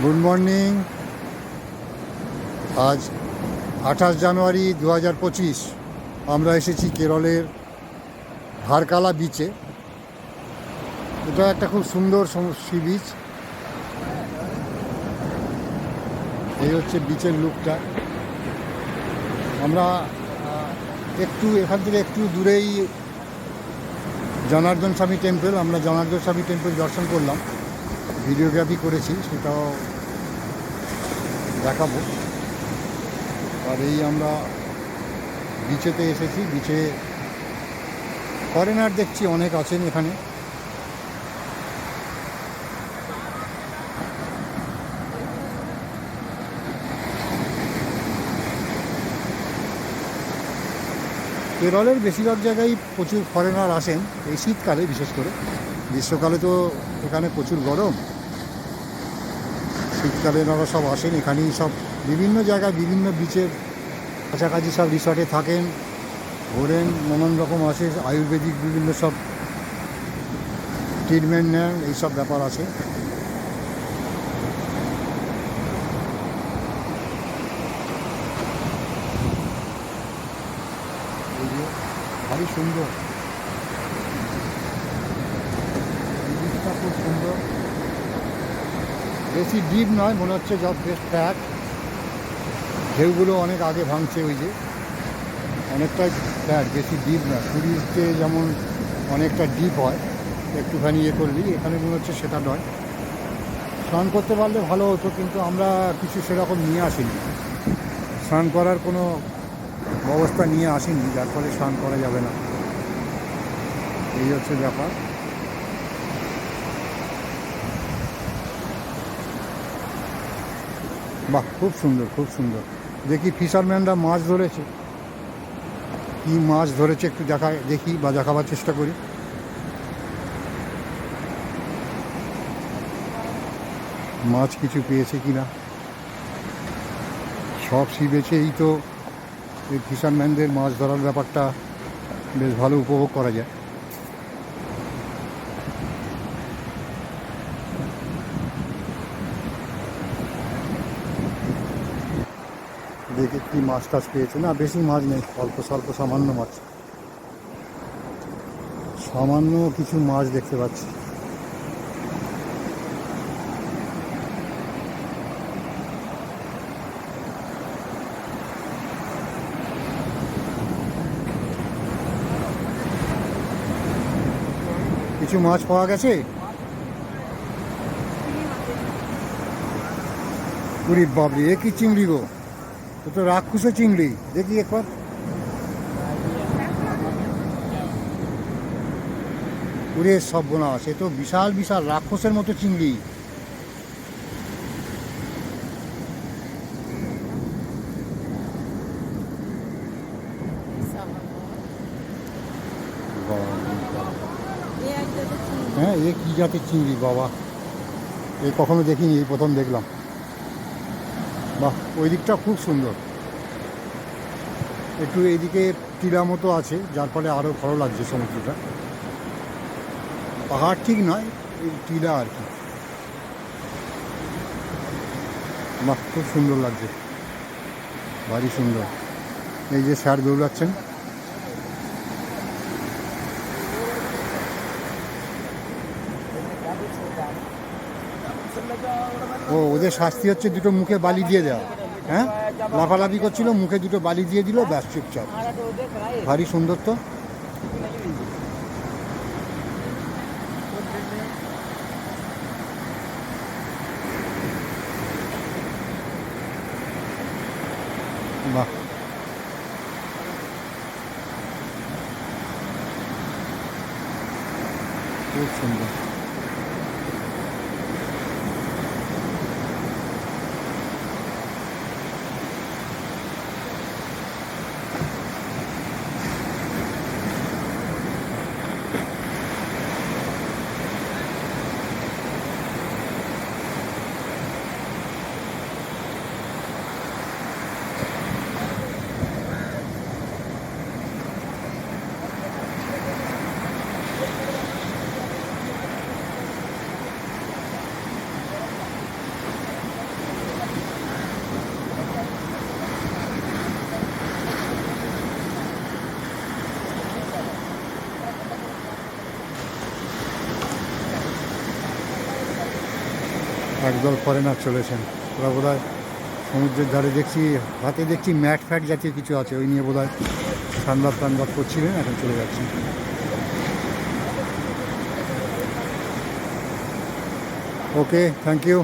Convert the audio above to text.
Good morning. আজ 28 জানুয়ারি 2025। আমরা এসেছি কেরলের ভারকালা বিচে। এটা একটা খুব সুন্দর সি বিচ। এই হচ্ছে বিচের লুকটা। আমরা একটু এখান থেকে একটু দূরেই জনার্দন স্বামী টেম্পল, আমরা জনার্দন স্বামী টেম্পল দর্শন করলাম, ভিডিওগ্রাফি করেছি, সেটাও দেখাবো। আর এই আমরা বিচেতে এসেছি। বিচে ফরেনার দেখছি অনেক আছেন এখানে। কেরলের বেশিরভাগ জায়গায় প্রচুর ফরেনার আসেন এই শীতকালে, বিশেষ করে। গ্রীষ্মকালে তো এখানে প্রচুর গরম, শীতকালে ওনারা সব আসেন এখানেই। সব বিভিন্ন জায়গায় বিভিন্ন বিচের কাছাকাছি সব রিসর্টে থাকেন, ঘোরেন, নানান রকম আসে, আয়ুর্বেদিক বিভিন্ন সব ট্রিটমেন্ট নেন, এইসব ব্যাপার আছে। ভারী সুন্দর, জিনিসটা খুব সুন্দর। বেশি ডিপ নয়, মনে হচ্ছে যত বেশ ফ্ল্যাট। ঢেউগুলো অনেক আগে ভাঙছে, ওই যে অনেকটাই ফ্ল্যাট, বেশি ডিপ নয়। পুরীতে যেমন অনেকটা ডিপ হয়, একটুখানি ইয়ে করলেই, এখানে মনে হচ্ছে সেটা নয়। স্নান করতে পারলে ভালো হতো, কিন্তু আমরা কিছু সেরকম নিয়ে আসিনি, স্নান করার কোনো ব্যবস্থা নিয়ে আসিনি, যার ফলে স্নান করা যাবে না। এই হচ্ছে ব্যাপার। বাহ, খুব সুন্দর, খুব সুন্দর। দেখি ফিশারম্যানরা মাছ ধরেছে, কি মাছ ধরেছে একটু দেখি বা দেখাবার চেষ্টা করি। মাছ কিছু পেয়েছে কিনা। সব সি বেছে এই তো এই ফিশারম্যানদের মাছ ধরার ব্যাপারটা বেশ ভালো উপভোগ করা যায়। দেখে কি মাছ টাছ পেয়েছে। না, বেশি মাছ নেই, অল্প স্বল্প সামান্য মাছ, সামান্য কিছু মাছ দেখতে পাচ্ছি। কিছু মাছ পাওয়া গেছে। পুরী বাবরি, এ কি চিংড়ি গো? ও তো রাক্ষসে চিংড়ি। দেখি একবার। পুরে সব বোনা, সে তো বিশাল বিশাল রাক্ষসের মতো চিংড়ি। হ্যাঁ, এ কি জাতের চিংড়ি বাবা, এ কখনো দেখিনি, এই প্রথম দেখলাম। বাহ, ওই দিকটা খুব সুন্দর। একটু এইদিকে টিলা মতো আছে, যার ফলে আরও ভালো লাগছে সমুদ্রটা। পাহাড় ঠিক নয়, এই টিলা আর কি। বাহ, খুব সুন্দর লাগছে, ভারী সুন্দর। এই যে স্যার দৌড়াচ্ছেন। ও, ওদের শাস্তি হচ্ছে দুটো মুখে বালি দিয়ে দেওয়া। হ্যাঁ, লাফালাফি করছিল, মুখে দুটো বালি দিয়ে দিল, ব্যাস চুপচাপ। ভারী সুন্দর তো। বাহ, খুব সুন্দর। একদল ফরেনার চলেছেন। ওরা বোধহয় সমুদ্রের ধারে দেখছি, হাতে দেখছি ম্যাট ফ্যাট জাতীয় কিছু আছে, ওই নিয়ে বোধহয় সানবাদ টানবাদ করছিলেন, এখন চলে যাচ্ছেন। ওকে, থ্যাংক ইউ।